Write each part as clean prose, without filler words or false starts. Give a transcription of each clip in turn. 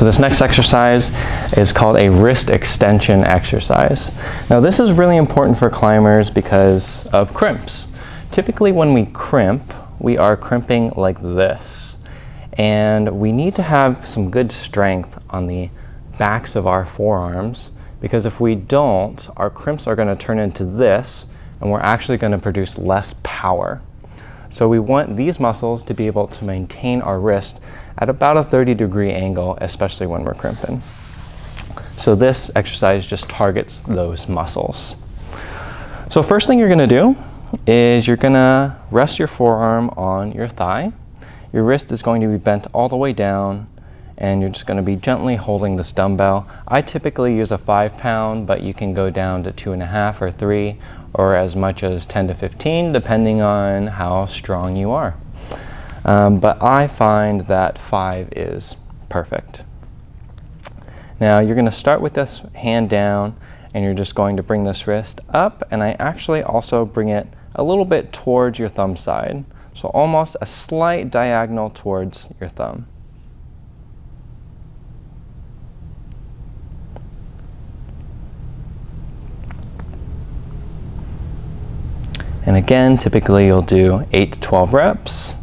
So this next exercise is called a wrist extension exercise. Now this is really important for climbers because of crimps. Typically when we crimp, we are crimping like this. And we need to have some good strength on the backs of our forearms, because if we don't, our crimps are going to turn into this, and we're actually going to produce less power. So we want these muscles to be able to maintain our wrist at about a 30-degree angle, especially when we're crimping. So this exercise just targets those muscles. So first thing you're going to do is you're going to rest your forearm on your thigh. Your wrist is going to be bent all the way down, and you're just going to be gently holding this dumbbell. I typically use a 5-pound, but you can go down to 2.5 or 3, or as much as 10 to 15, depending on how strong you are. But I find that 5 is perfect. Now you're going to start with this hand down, and you're just going to bring this wrist up, and I actually also bring it a little bit towards your thumb side. So almost a slight diagonal towards your thumb. And again, typically you'll do 8 to 12 reps.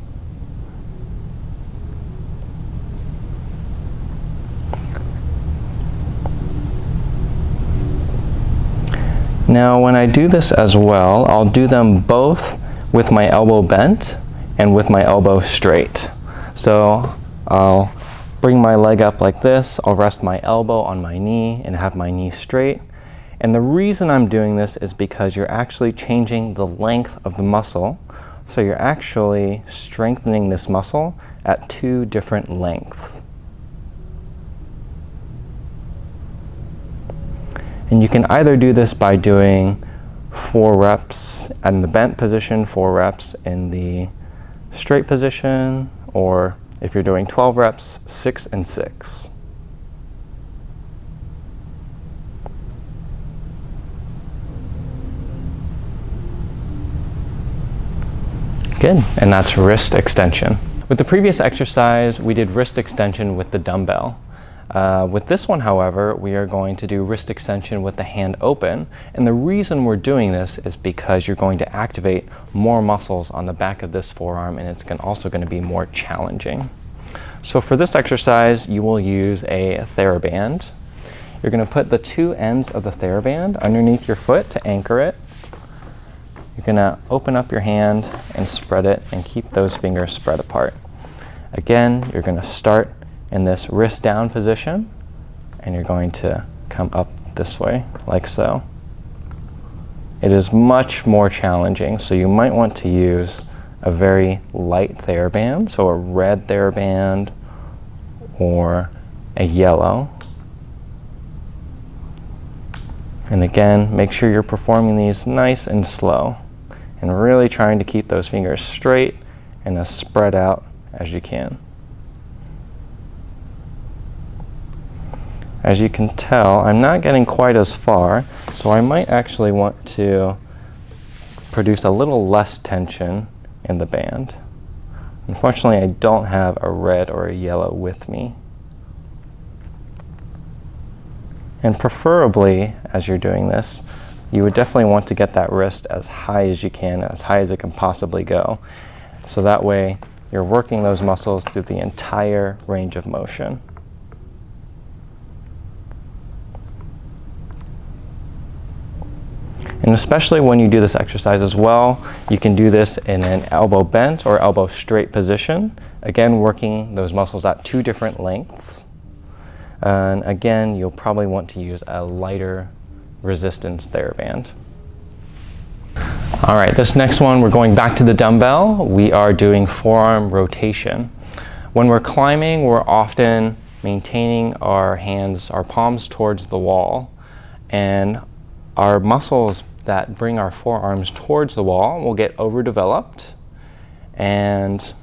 Now when I do this as well, I'll do them both with my elbow bent and with my elbow straight. So I'll bring my leg up like this, I'll rest my elbow on my knee and have my knee straight. And the reason I'm doing this is because you're actually changing the length of the muscle. So you're actually strengthening this muscle at 2 different lengths. And you can either do this by doing 4 reps in the bent position, 4 reps in the straight position, or if you're doing 12 reps, 6 and 6. Good, and that's wrist extension. With the previous exercise, we did wrist extension with the dumbbell. With this one, however, we are going to do wrist extension with the hand open. And the reason we're doing this is because you're going to activate more muscles on the back of this forearm, and it's also going to be more challenging. So for this exercise, you will use a TheraBand. You're going to put the 2 ends of the TheraBand underneath your foot to anchor it. You're going to open up your hand and spread it and keep those fingers spread apart. Again, you're going to start in this wrist down position, and you're going to come up this way, like so. It is much more challenging, so you might want to use a very light TheraBand, so a red TheraBand or a yellow. And again, make sure you're performing these nice and slow, and really trying to keep those fingers straight and as spread out as you can. As you can tell, I'm not getting quite as far, so I might actually want to produce a little less tension in the band. Unfortunately, I don't have a red or a yellow with me. And preferably, as you're doing this, you would definitely want to get that wrist as high as you can, as high as it can possibly go. So that way, you're working those muscles through the entire range of motion. And especially when you do this exercise as well, you can do this in an elbow bent or elbow straight position. Again, working those muscles at 2 different lengths. And again, you'll probably want to use a lighter resistance TheraBand. All right, this next one, we're going back to the dumbbell. We are doing forearm rotation. When we're climbing, we're often maintaining our hands, our palms towards the wall, and our muscles that bring our forearms towards the wall will get overdeveloped and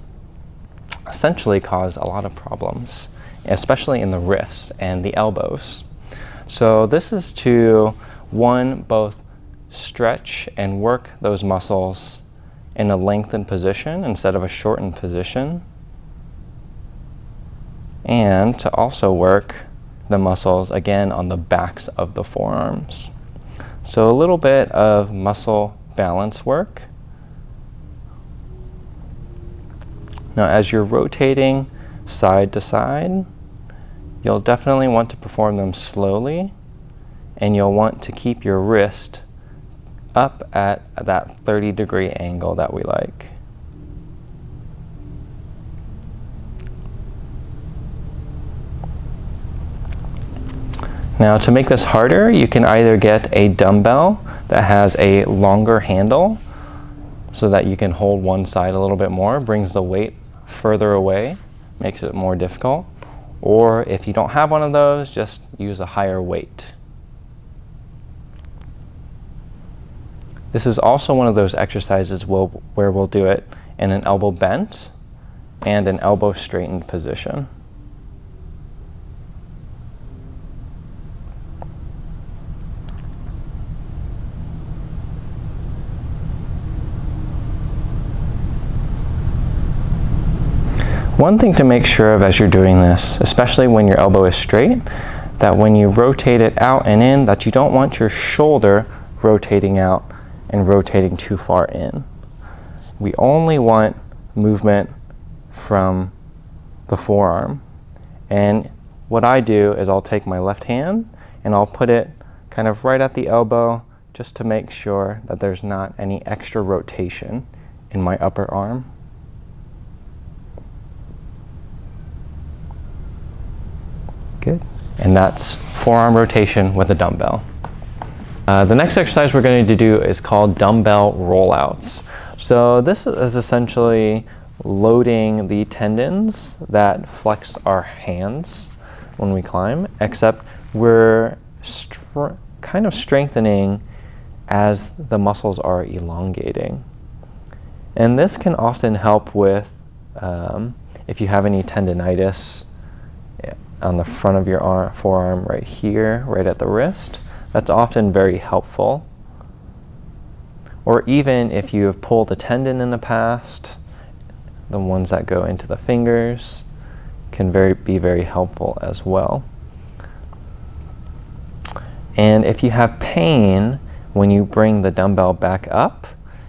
essentially cause a lot of problems, especially in the wrists and the elbows. So this is to, one, both stretch and work those muscles in a lengthened position instead of a shortened position. and to also work the muscles again on the backs of the forearms. So a little bit of muscle balance work. Now as you're rotating side to side, you'll definitely want to perform them slowly, and you'll want to keep your wrist up at that 30-degree angle that we like. Now to make this harder, you can either get a dumbbell that has a longer handle so that you can hold one side a little bit more, brings the weight further away, makes it more difficult. Or if you don't have one of those, just use a higher weight. This is also one of those exercises where we'll do it in an elbow bent and an elbow straightened position. One thing to make sure of as you're doing this, especially when your elbow is straight, that when you rotate it out and in, that you don't want your shoulder rotating out and rotating too far in. We only want movement from the forearm. And what I do is I'll take my left hand and I'll put it kind of right at the elbow just to make sure that there's not any extra rotation in my upper arm. Good. And that's forearm rotation with a dumbbell. The next exercise we're going to do is called dumbbell rollouts. So this is essentially loading the tendons that flex our hands when we climb, except we're kind of strengthening as the muscles are elongating. And this can often help with if you have any tendinitis on the front of your forearm right here, right at the wrist. That's often very helpful. Or even if you have pulled a tendon in the past, the ones that go into the fingers can be very helpful as well. And if you have pain when you bring the dumbbell back up,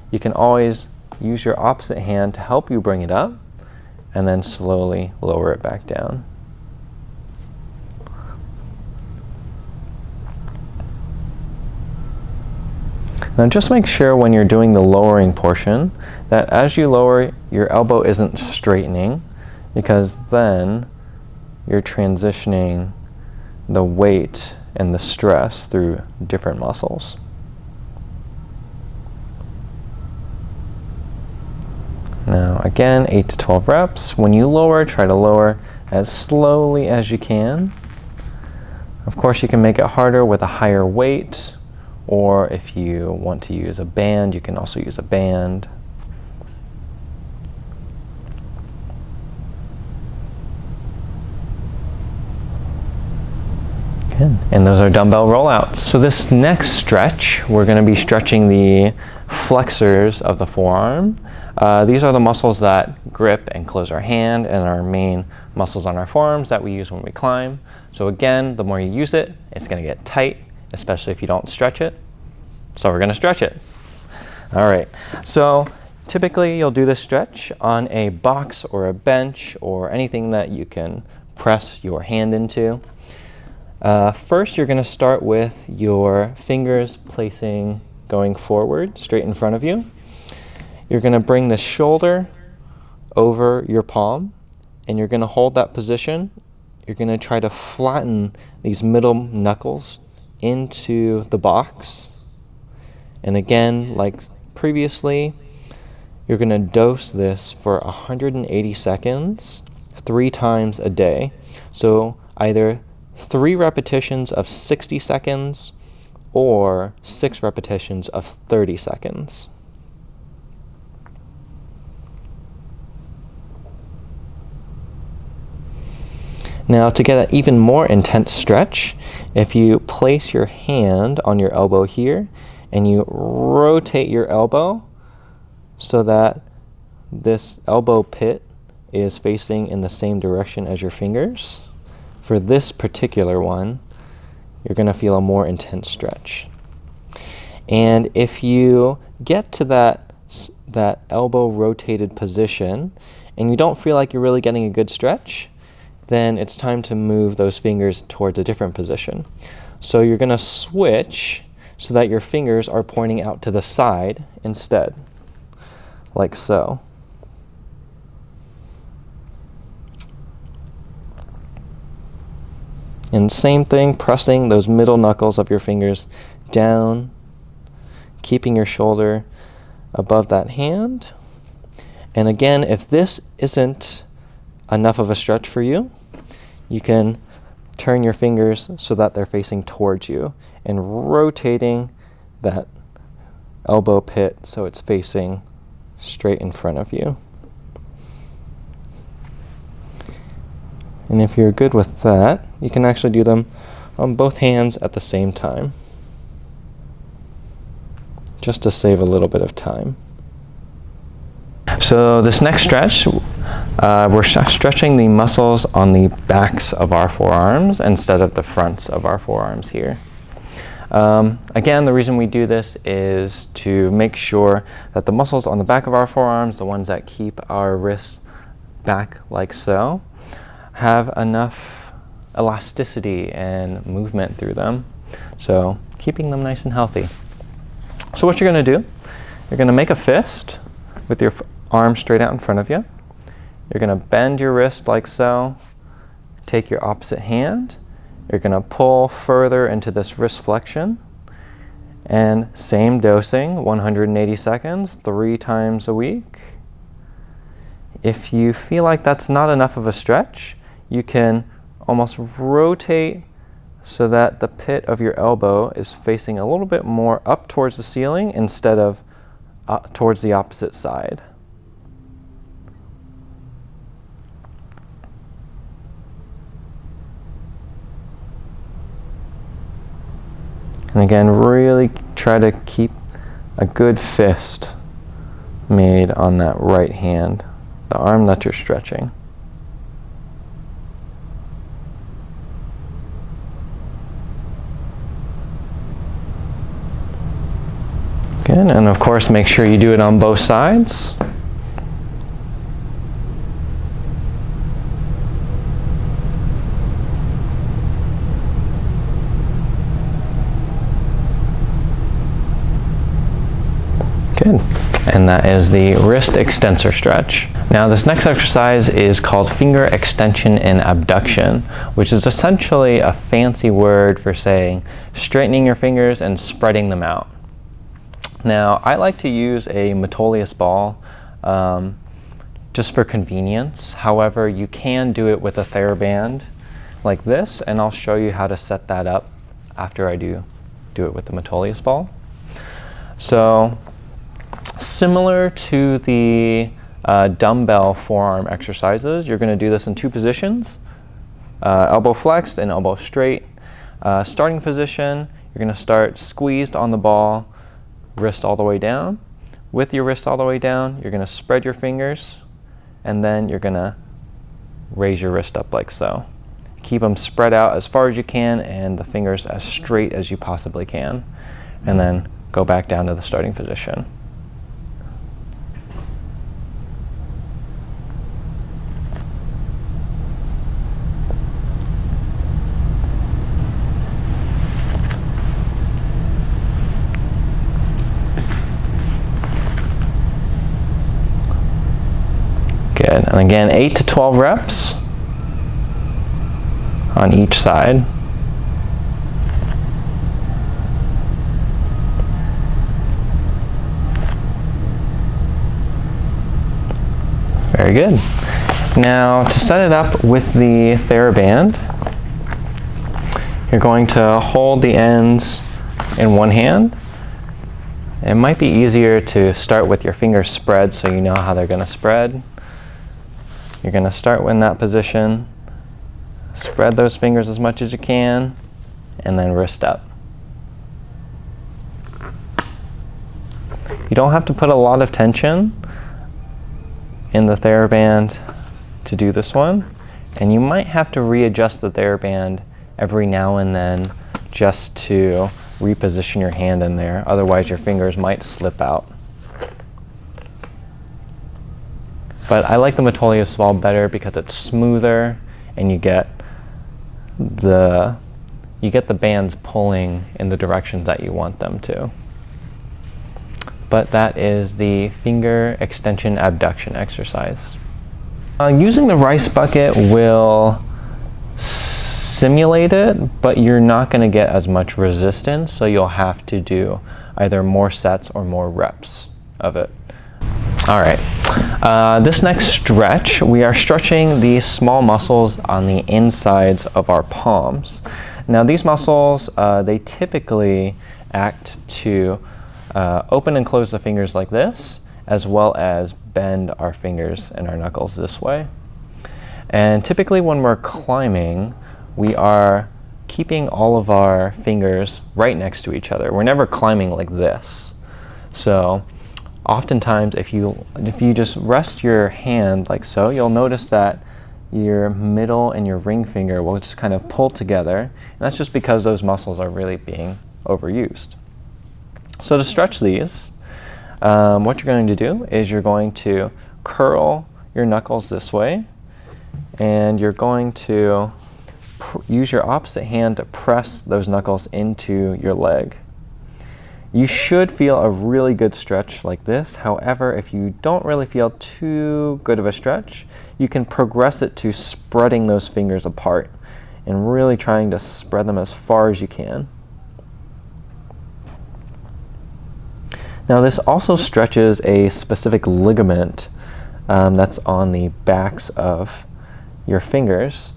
you can always use your opposite hand to help you bring it up and then slowly lower it back down. Now just make sure when you're doing the lowering portion that as you lower, your elbow isn't straightening, because then you're transitioning the weight and the stress through different muscles. Now again, 8 to 12 reps. When you lower, try to lower as slowly as you can. Of course, you can make it harder with a higher weight, or if you want to use a band, you can also use a band. Good. And those are dumbbell rollouts. So this next stretch, we're going to be stretching the flexors of the forearm. These are the muscles that grip and close our hand and our main muscles on our forearms that we use when we climb. So again, the more you use it, it's going to get tight, especially if you don't stretch it. So we're going to stretch it. All right. So typically you'll do this stretch on a box or a bench or anything that you can press your hand into. First, you're going to start with your fingers going forward, straight in front of you. You're going to bring the shoulder over your palm, and you're going to hold that position. You're going to try to flatten these middle knuckles into the box. And again, like previously, you're going to dose this for 180 seconds, 3 times a day. So either 3 repetitions of 60 seconds or 6 repetitions of 30 seconds. Now, to get an even more intense stretch, if you place your hand on your elbow here and you rotate your elbow so that this elbow pit is facing in the same direction as your fingers, for this particular one, you're going to feel a more intense stretch. And if you get to that elbow rotated position and you don't feel like you're really getting a good stretch, then it's time to move those fingers towards a different position. So you're going to switch so that your fingers are pointing out to the side instead, like so. And same thing, pressing those middle knuckles of your fingers down, keeping your shoulder above that hand. And again, if this isn't enough of a stretch for you, you can turn your fingers so that they're facing towards you and rotating that elbow pit so it's facing straight in front of you. And if you're good with that, you can actually do them on both hands at the same time, just to save a little bit of time. So this next stretch, we're stretching the muscles on the backs of our forearms instead of the fronts of our forearms here. Again, the reason we do this is to make sure that the muscles on the back of our forearms, the ones that keep our wrists back like so, have enough elasticity and movement through them. So keeping them nice and healthy. So what you're going to do, you're going to make a fist with your arm straight out in front of you. You're going to bend your wrist like so. Take your opposite hand. You're going to pull further into this wrist flexion. And same dosing, 180 seconds, 3 times a week. If you feel like that's not enough of a stretch, you can almost rotate so that the pit of your elbow is facing a little bit more up towards the ceiling instead of towards the opposite side. And again, really try to keep a good fist made on that right hand, the arm that you're stretching. Good, and of course make sure you do it on both sides. Good. And that is the wrist extensor stretch. Now this next exercise is called finger extension and abduction, which is essentially a fancy word for saying straightening your fingers and spreading them out. Now I like to use a Metolius ball just for convenience. However, you can do it with a TheraBand like this, and I'll show you how to set that up after I do it with the Metolius ball. So similar to the dumbbell forearm exercises, you're going to do this in 2 positions, elbow flexed and elbow straight. Starting position, you're going to start squeezed on the ball, wrist all the way down. With your wrist all the way down, you're going to spread your fingers, and then you're going to raise your wrist up like so. Keep them spread out as far as you can and the fingers as straight as you possibly can, and then go back down to the starting position. Good, and again 8 to 12 reps on each side. Very good. Now to set it up with the TheraBand, you're going to hold the ends in one hand. It might be easier to start with your fingers spread so you know how they're going to spread. You're going to start in that position, spread those fingers as much as you can, and then wrist up. You don't have to put a lot of tension in the TheraBand, to do this one. And you might have to readjust the TheraBand every now and then just to reposition your hand in there. Otherwise, your fingers might slip out. But I like the Metolius ball better because it's smoother and you get the bands pulling in the directions that you want them to. But that is the finger extension abduction exercise. Using the rice bucket will simulate it, but you're not going to get as much resistance, so you'll have to do either more sets or more reps of it. All right, this next stretch, we are stretching these small muscles on the insides of our palms. Now these muscles, they typically act to open and close the fingers like this, as well as bend our fingers and our knuckles this way. And typically when we're climbing, we are keeping all of our fingers right next to each other. We're never climbing like this. So oftentimes if you just rest your hand like so, you'll notice that your middle and your ring finger will just kind of pull together. And that's just because those muscles are really being overused. So to stretch these, what you're going to do is you're going to curl your knuckles this way, and you're going to use your opposite hand to press those knuckles into your leg. You should feel a really good stretch like this. However, if you don't really feel too good of a stretch, you can progress it to spreading those fingers apart and really trying to spread them as far as you can. Now this also stretches a specific ligament that's on the backs of your fingers.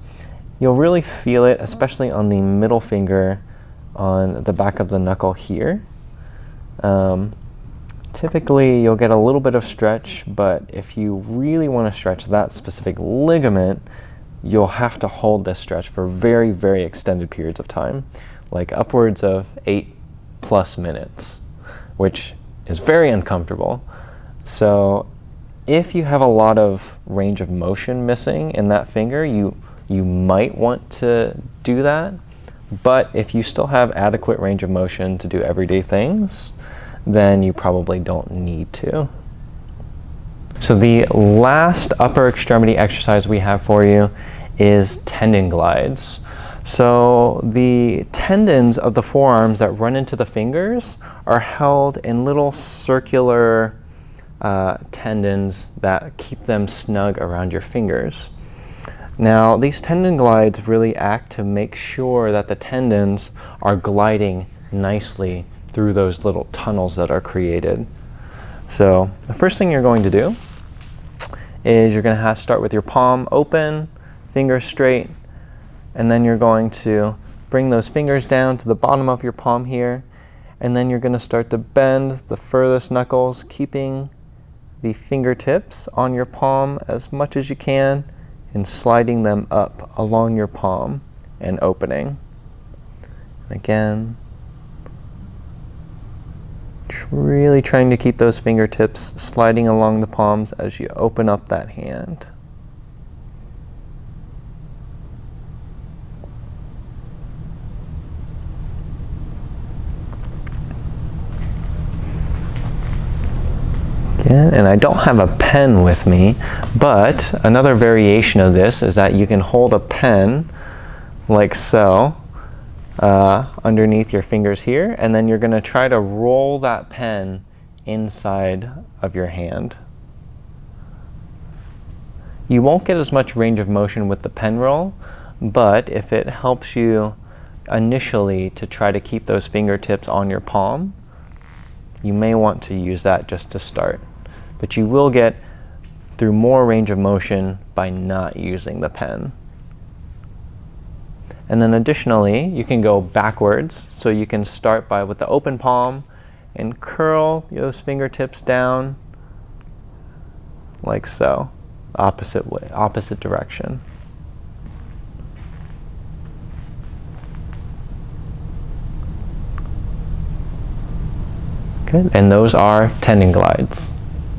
You'll really feel it, especially on the middle finger on the back of the knuckle here. Typically you'll get a little bit of stretch, but if you really want to stretch that specific ligament, you'll have to hold this stretch for very, very extended periods of time, like upwards of 8+ minutes, which is very uncomfortable. So if you have a lot of range of motion missing in that finger, you might want to do that. But if you still have adequate range of motion to do everyday things, then you probably don't need to. So the last upper extremity exercise we have for you is tendon glides. So the tendons of the forearms that run into the fingers are held in little circular tendons that keep them snug around your fingers. Now these tendon glides really act to make sure that the tendons are gliding nicely through those little tunnels that are created. So the first thing you're going to do is you're going to have to start with your palm open, fingers straight, and then you're going to bring those fingers down to the bottom of your palm here, and then you're going to start to bend the furthest knuckles, keeping the fingertips on your palm as much as you can and sliding them up along your palm and opening. Again, really trying to keep those fingertips sliding along the palms as you open up that hand. And I don't have a pen with me, but another variation of this is that you can hold a pen like so underneath your fingers here, and then you're going to try to roll that pen inside of your hand. You won't get as much range of motion with the pen roll, but if it helps you initially to try to keep those fingertips on your palm, you may want to use that just to start. But you will get through more range of motion by not using the pen. And then additionally, you can go backwards. So you can start with the open palm and curl those fingertips down like so, opposite way, opposite direction. Good, and those are tendon glides.